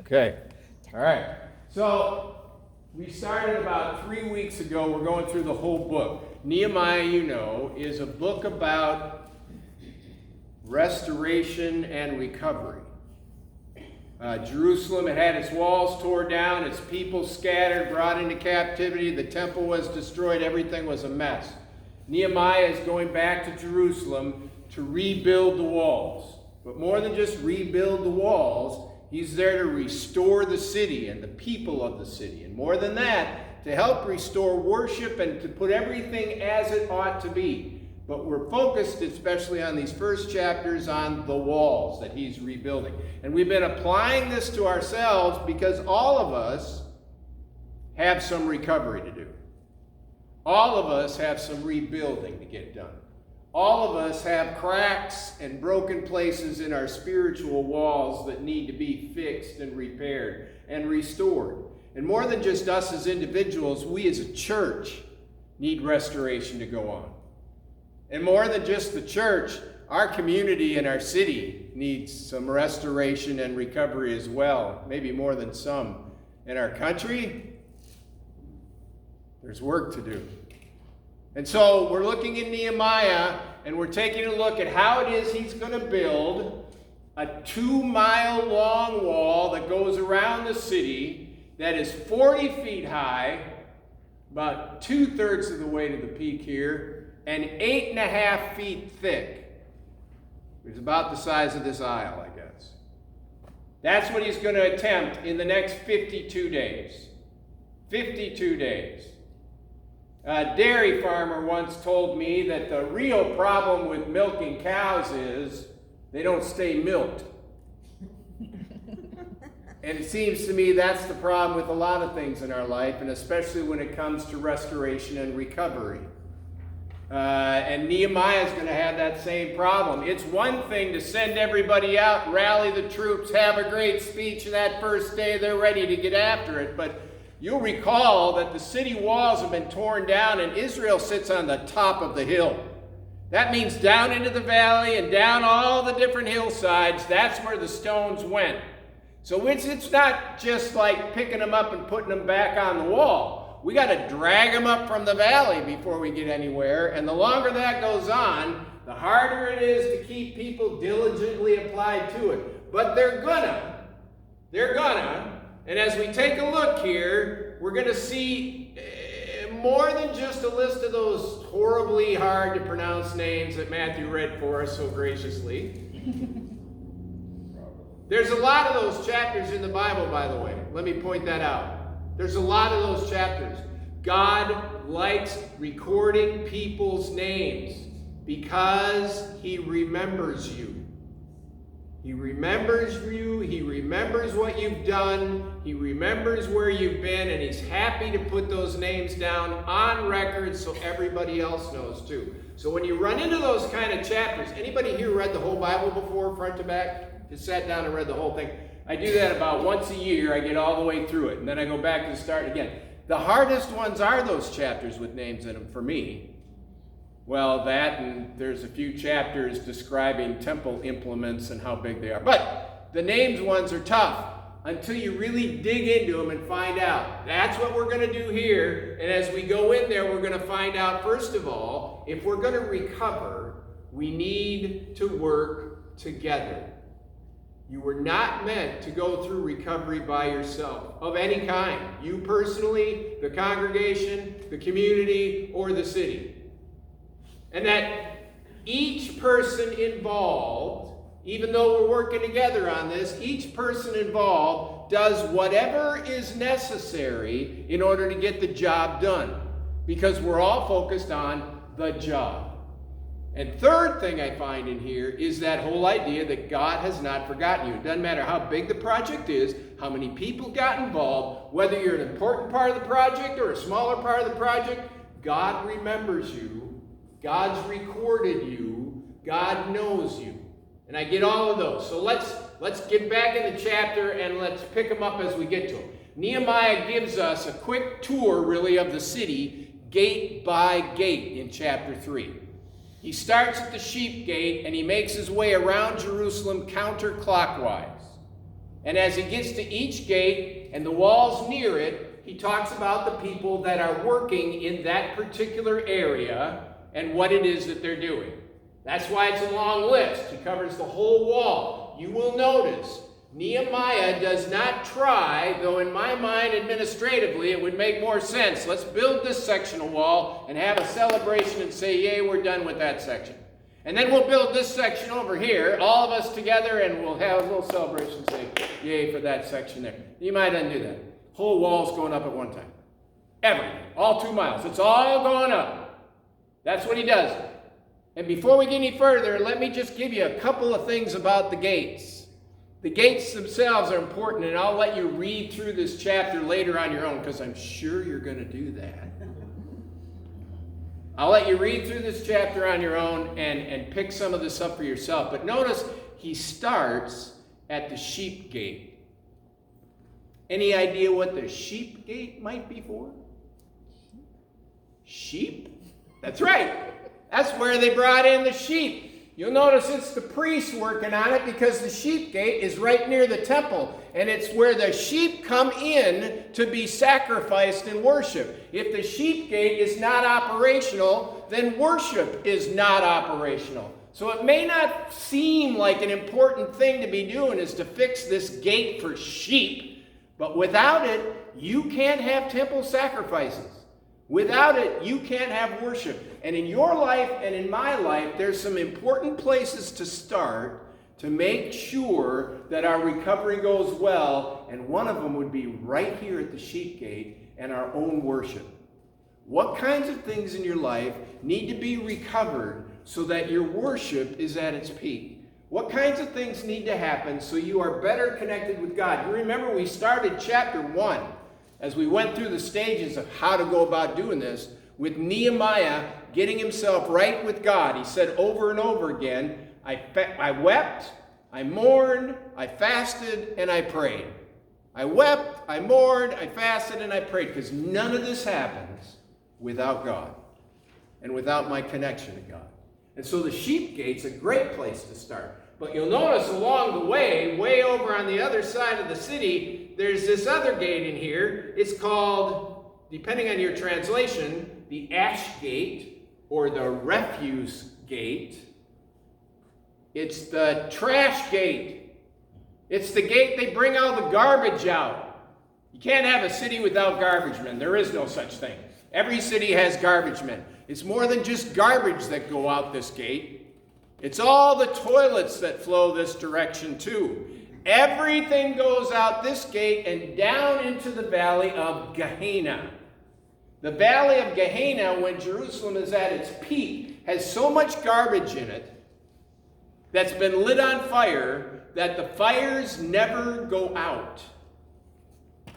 Okay. All right. So we started about 3 weeks ago. We're going through the whole book. Nehemiah, you know, is a book about restoration and recovery. Jerusalem had its walls torn down, its people scattered, brought into captivity. The temple was destroyed. Everything was a mess. Nehemiah is going back to Jerusalem to rebuild the walls. But more than just rebuild the walls, he's there to restore the city and the people of the city. And more than that, to help restore worship and to put everything as it ought to be. But we're focused, especially on these first chapters, on the walls that he's rebuilding. And we've been applying this to ourselves because all of us have some recovery to do. All of us have some rebuilding to get done. All of us have cracks and broken places in our spiritual walls that need to be fixed and repaired and restored. And more than just us as individuals, we as a church need restoration to go on. And more than just the church, our community and our city needs some restoration and recovery as well, maybe more than some. In our country, there's work to do. And so we're looking in Nehemiah, and we're taking a look at how it is he's going to build a 2-mile-long wall that goes around the city that is 40 feet high, about 2/3 of the way to the peak here, and 8.5 feet thick. It's about the size of this aisle, I guess. That's what he's going to attempt in the next 52 days. 52 days. A dairy farmer once told me that the real problem with milking cows is they don't stay milked. And it seems to me that's the problem with a lot of things in our life, and especially when it comes to restoration and recovery. And Nehemiah is going to have that same problem. It's one thing to send everybody out, rally the troops, have a great speech, and that first day they're ready to get after it. But you'll recall that the city walls have been torn down and Israel sits on the top of the hill. That means down into the valley and down all the different hillsides. That's where the stones went. So it's not just like picking them up and putting them back on the wall. We got to drag them up from the valley before we get anywhere. And the longer that goes on, the harder it is to keep people diligently applied to it. But they're gonna. And as we take a look here, we're going to see more than just a list of those horribly hard to pronounce names that Matthew read for us so graciously. There's a lot of those chapters in the Bible, by the way. Let me point that out. There's a lot of those chapters. God likes recording people's names because he remembers you. He remembers you. He remembers what you've done. He remembers where you've been, and he's happy to put those names down on record so everybody else knows too. So when you run into those kind of chapters, anybody here read the whole Bible before, front to back? Just sat down and read the whole thing? I do that about once a year. I get all the way through it, and then I go back to the start again. The hardest ones are those chapters with names in them for me. Well, that, and there's a few chapters describing temple implements and how big they are. But the names ones are tough until you really dig into them and find out. That's what we're going to do here. And as we go in there, we're going to find out, first of all, if we're going to recover, we need to work together. You were not meant to go through recovery by yourself, of any kind. You personally, the congregation, the community, or the city. And that each person involved, even though we're working together on this, each person involved does whatever is necessary in order to get the job done. Because we're all focused on the job. And third thing I find in here is that whole idea that God has not forgotten you. It doesn't matter how big the project is, how many people got involved, whether you're an important part of the project or a smaller part of the project, God remembers you. God's recorded you. God knows you. And I get all of those. So let's get back in the chapter and let's pick them up as we get to them. Nehemiah gives us a quick tour, really, of the city, gate by gate in chapter 3. He starts at the sheep gate and he makes his way around Jerusalem counterclockwise. And as he gets to each gate and the walls near it, he talks about the people that are working in that particular area and what it is that they're doing. That's why it's a long list. He covers the whole wall. You will notice Nehemiah does not try, though in my mind administratively it would make more sense. Let's build this section of wall and have a celebration and say, yay, we're done with that section. And then we'll build this section over here, all of us together, and we'll have a little celebration and say, yay for that section there. Nehemiah doesn't do that. Whole wall's going up at one time. Everything. All 2 miles. It's all going up. That's what he does. And before we get any further, let me just give you a couple of things about the gates. The gates themselves are important, and I'll let you read through this chapter later on your own, because I'm sure you're going to do that. I'll let you read through this chapter on your own and pick some of this up for yourself. But notice he starts at the sheep gate. Any idea what the sheep gate might be for? Sheep? That's right. That's where they brought in the sheep. You'll notice it's the priests working on it because the sheep gate is right near the temple. And it's where the sheep come in to be sacrificed in worship. If the sheep gate is not operational, then worship is not operational. So it may not seem like an important thing to be doing is to fix this gate for sheep. But without it, you can't have temple sacrifices. Without it, you can't have worship. And in your life and in my life, there's some important places to start to make sure that our recovery goes well. And one of them would be right here at the sheep gate and our own worship. What kinds of things in your life need to be recovered so that your worship is at its peak? What kinds of things need to happen so you are better connected with God? You remember we started chapter 1 as we went through the stages of how to go about doing this with Nehemiah getting himself right with God. He said over and over again, I wept, I mourned, I fasted, and I prayed. I wept, I mourned, I fasted, and I prayed, because none of this happens without God and without my connection to God. And so the sheep gate's a great place to start. But you'll notice along the way over on the other side of the city, there's this other gate in here. It's called, depending on your translation, the ash gate or the refuse gate. It's the trash gate. It's the gate they bring all the garbage out. You can't have a city without garbage men. There is no such thing. Every city has garbage men. It's more than just garbage that go out this gate. It's all the toilets that flow this direction too. Everything goes out this gate and down into the valley of Gehenna. The valley of Gehenna, when Jerusalem is at its peak, has so much garbage in it that's been lit on fire that the fires never go out.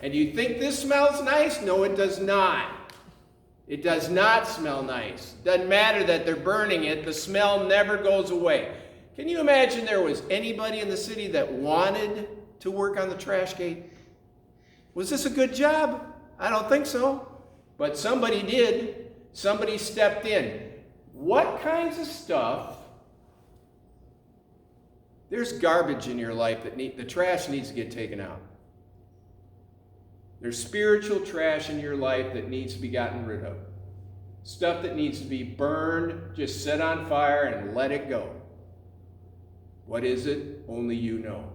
And you think this smells nice? No, it does not. It does not smell nice. Doesn't matter that they're burning it, the smell never goes away. Can you imagine there was anybody in the city that wanted to work on the trash gate? Was this a good job? I don't think so. But somebody did. Somebody stepped in. What kinds of stuff? There's garbage in your life that the trash needs to get taken out. There's spiritual trash in your life that needs to be gotten rid of. Stuff that needs to be burned, just set on fire and let it go. What is it? Only you know.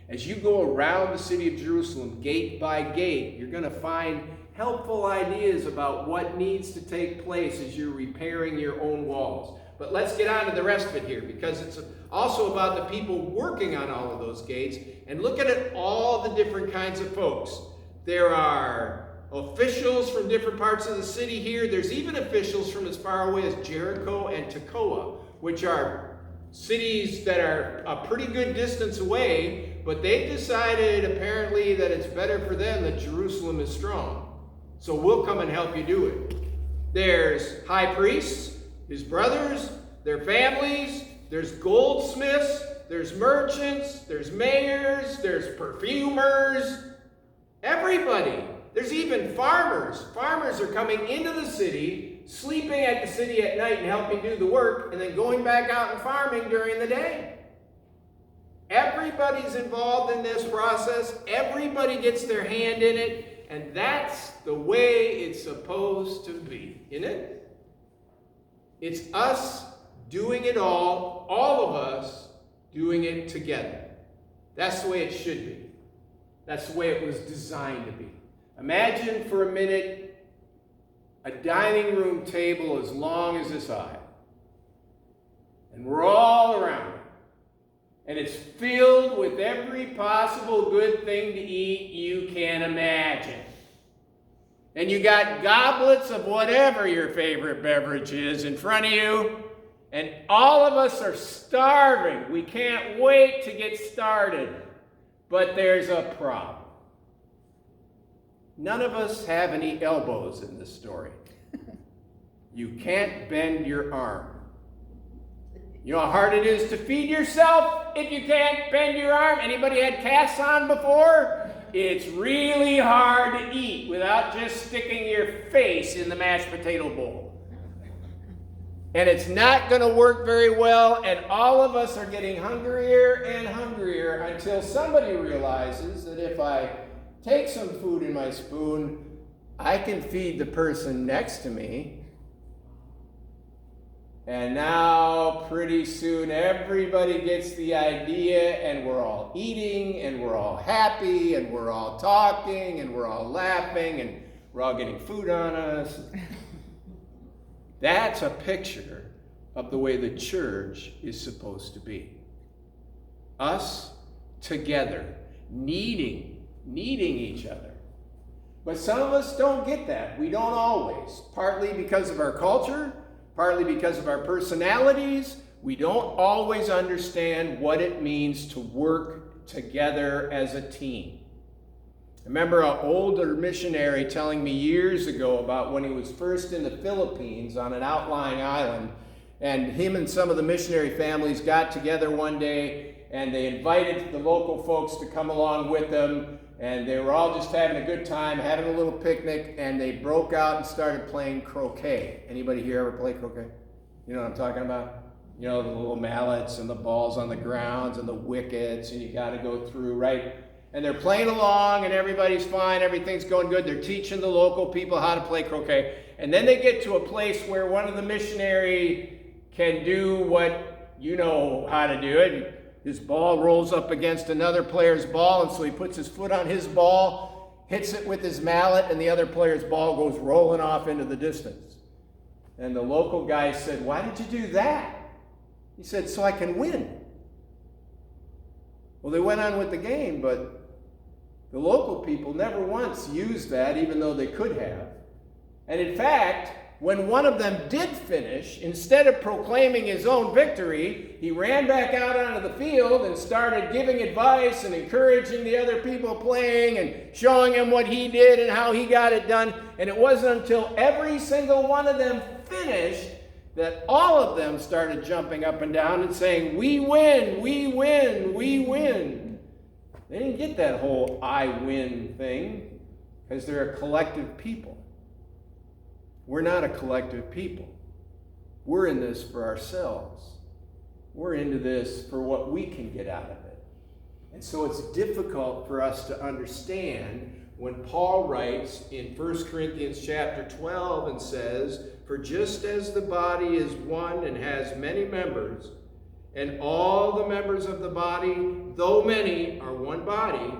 As you go around the city of Jerusalem, gate by gate, you're going to find helpful ideas about what needs to take place as you're repairing your own walls. But let's get on to the rest of it here, because it's also about the people working on all of those gates. And look at it, all the different kinds of folks. There are officials from different parts of the city here. There's even officials from as far away as Jericho and Tekoa, which are cities that are a pretty good distance away, but they've decided apparently that it's better for them that Jerusalem is strong. So we'll come and help you do it. There's high priests, his brothers, their families, there's goldsmiths, there's merchants, there's mayors, there's perfumers, everybody. There's even farmers. Farmers are coming into the city, sleeping at the city at night and helping do the work, and then going back out and farming during the day. Everybody's involved in this process. Everybody gets their hand in it. And that's the way it's supposed to be, isn't it? It's us doing it all of us doing it together. That's the way it should be. That's the way it was designed to be. Imagine for a minute a dining room table as long as this aisle. And we're all around it. And it's filled with every possible good thing to eat you can imagine. And you got goblets of whatever your favorite beverage is in front of you. And all of us are starving. We can't wait to get started. But there's a problem. None of us have any elbows in this story. You can't bend your arm. You know how hard it is to feed yourself if you can't bend your arm? Anybody had casts on before? It's really hard to eat without just sticking your face in the mashed potato bowl. And it's not going to work very well, and all of us are getting hungrier and hungrier until somebody realizes that if I take some food in my spoon, I can feed the person next to me. And now, pretty soon, everybody gets the idea, and we're all eating, and we're all happy, and we're all talking, and we're all laughing, and we're all getting food on us. That's a picture of the way the church is supposed to be. Us together, needing each other. But some of us don't get that. We don't always. Partly because of our culture, partly because of our personalities. We don't always understand what it means to work together as a team. I remember an older missionary telling me years ago about when he was first in the Philippines on an outlying island, and him and some of the missionary families got together one day, and they invited the local folks to come along with them, and they were all just having a good time, having a little picnic, and they broke out and started playing croquet. Anybody here ever play croquet? You know what I'm talking about? You know, the little mallets and the balls on the grounds and the wickets, and you got to go through, right? And they're playing along, and everybody's fine, everything's going good. They're teaching the local people how to play croquet. And then they get to a place where one of the missionary can do what you know how to do it. His ball rolls up against another player's ball, and so he puts his foot on his ball, hits it with his mallet, and the other player's ball goes rolling off into the distance. And the local guy said, "Why did you do that?" He said, "So I can win." Well, they went on with the game, but the local people never once used that, even though they could have. And in fact, when one of them did finish, instead of proclaiming his own victory, he ran back out onto the field and started giving advice and encouraging the other people playing and showing them what he did and how he got it done. And it wasn't until every single one of them finished that all of them started jumping up and down and saying, "We win, we win, we win." They didn't get that whole "I win" thing because they're a collective people. We're not a collective people. We're in this for ourselves. We're into this for what we can get out of it. And so it's difficult for us to understand when Paul writes in 1 Corinthians chapter 12 and says, "For just as the body is one and has many members, and all the members of the body, though many, are one body,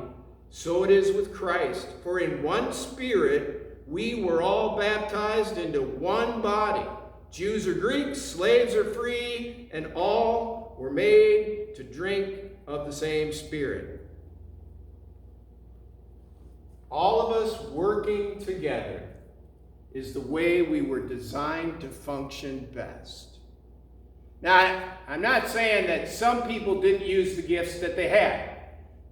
so it is with Christ. For in one Spirit we were all baptized into one body. Jews or Greeks, slaves or free, and all were made to drink of the same Spirit." All of us working together is the way we were designed to function best. Now, I'm not saying that some people didn't use the gifts that they had.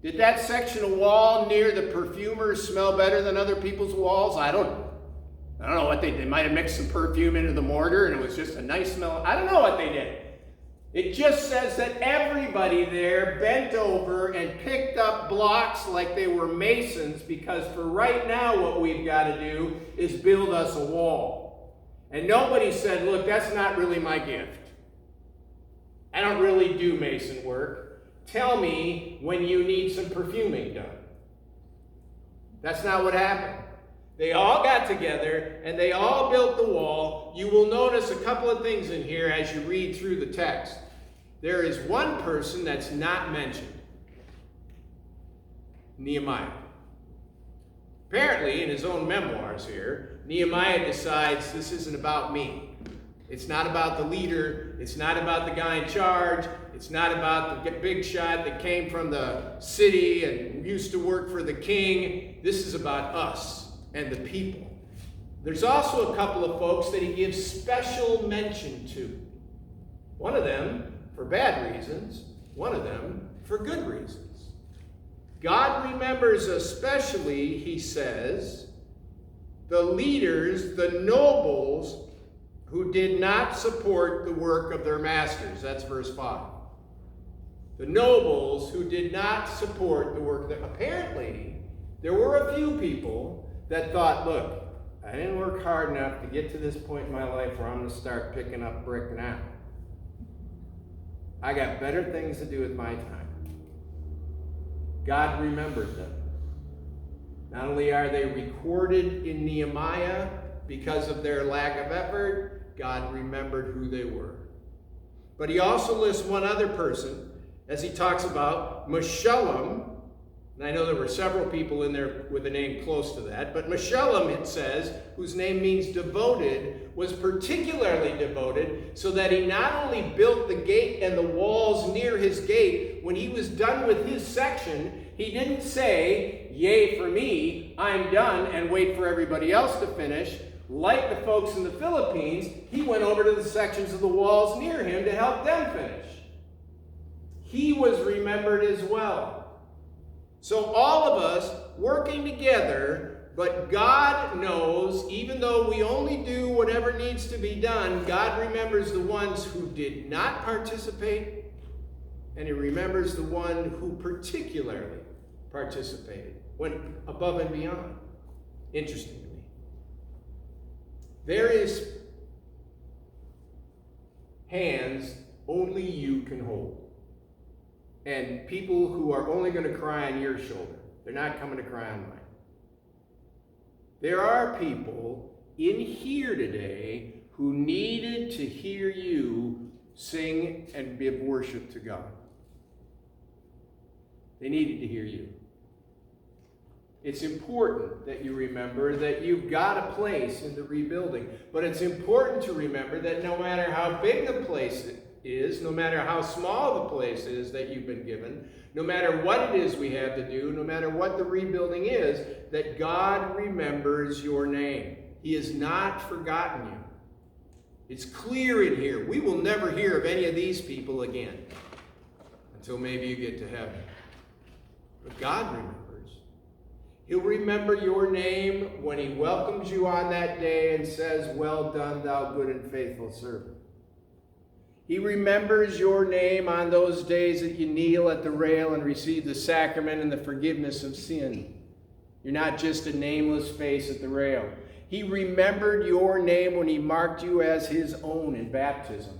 Did that section of wall near the perfumers smell better than other people's walls? I don't know what they did. They might have mixed some perfume into the mortar and it was just a nice smell. I don't know what they did. It just says that everybody there bent over and picked up blocks like they were masons, because for right now what we've got to do is build us a wall. And nobody said, "Look, that's not really my gift. I don't really do mason work. tell me when you need some perfuming done. That's not what happened. They all got together and they all built the wall. You will notice a couple of things in here as you read through the text. There is one person that's not mentioned. Nehemiah. Apparently, in his own memoirs here, Nehemiah decides this isn't about me. It's not about the leader. It's not about the guy in charge. It's not about the big shot that came from the city and used to work for the king. This is about us and the people. There's also a couple of folks that he gives special mention to. One of them for bad reasons, one of them for good reasons. God remembers especially, he says, the leaders, the nobles, who did not support the work of their masters. That's verse 5. The nobles who did not support the work of their... Apparently, there were a few people that thought, look, I didn't work hard enough to get to this point in my life where I'm going to start picking up brick now. I got better things to do with my time. God remembered them. Not only are they recorded in Nehemiah because of their lack of effort, God remembered who they were. But he also lists one other person as he talks about Meshullam. And I know there were several people in there with a name close to that, but Meshullam, it says, whose name means devoted, was particularly devoted so that he not only built the gate and the walls near his gate, when he was done with his section, he didn't say, yay for me, I'm done, and wait for everybody else to finish. Like the folks in the Philippines, he went over to the sections of the walls near him to help them finish. He was remembered as well. So all of us working together, but God knows, even though we only do whatever needs to be done, God remembers the ones who did not participate, and he remembers the one who particularly participated, went above and beyond. Interesting to me. There is hands only you can hold. And people who are only going to cry on your shoulder. They're not coming to cry on mine. There are people in here today who needed to hear you sing and give worship to God. They needed to hear you. It's important that you remember that you've got a place in the rebuilding. But it's important to remember that no matter how big the place is, no matter how small the place is that you've been given, no matter what it is we have to do, no matter what the rebuilding is, that God remembers your name. He has not forgotten you. It's clear in here. We will never hear of any of these people again until maybe you get to heaven. But God remembers. He'll remember your name when he welcomes you on that day and says, well done, thou good and faithful servant. He remembers your name on those days that you kneel at the rail and receive the sacrament and the forgiveness of sin. You're not just a nameless face at the rail. He remembered your name when he marked you as his own in baptism.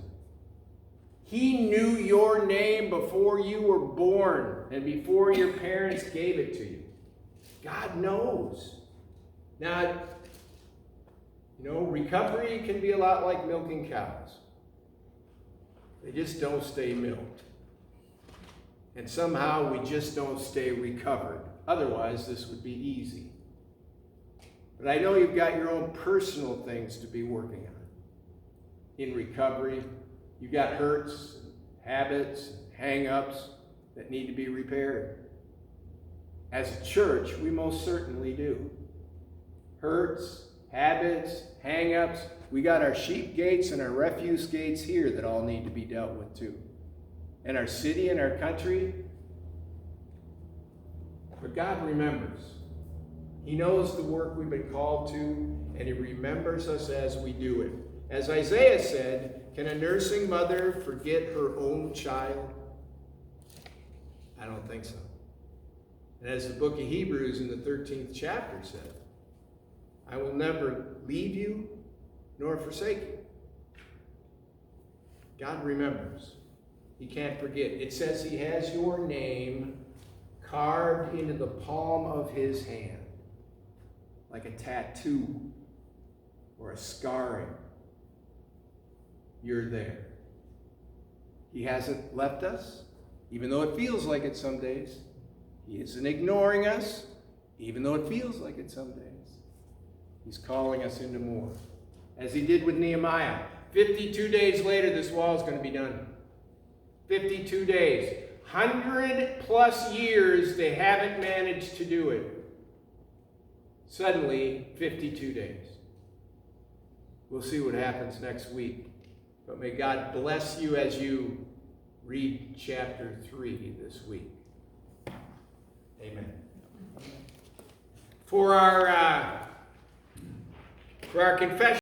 He knew your name before you were born and before your parents gave it to you. God knows. Now, recovery can be a lot like milking cows. They just don't stay milked. And somehow we just don't stay recovered. Otherwise, this would be easy. But I know you've got your own personal things to be working on. In recovery, you've got hurts, habits, hang-ups that need to be repaired. As a church, we most certainly do. Hurts, habits, hang-ups. We got our sheep gates and our refuse gates here that all need to be dealt with too. And our city and our country. But God remembers. He knows the work we've been called to, and he remembers us as we do it. As Isaiah said, can a nursing mother forget her own child? I don't think so. And as the book of Hebrews in the 13th chapter said, I will never leave you nor forsake you. God remembers. He can't forget. It says he has your name carved into the palm of his hand, like a tattoo or a scarring. You're there. He hasn't left us, even though it feels like it some days. He isn't ignoring us, even though it feels like it some days. He's calling us into more. As he did with Nehemiah. 52 days later, this wall is going to be done. 52 days. 100+ years they haven't managed to do it. Suddenly, 52 days. We'll see what happens next week. But may God bless you as you read chapter 3 this week. Amen. For our confession.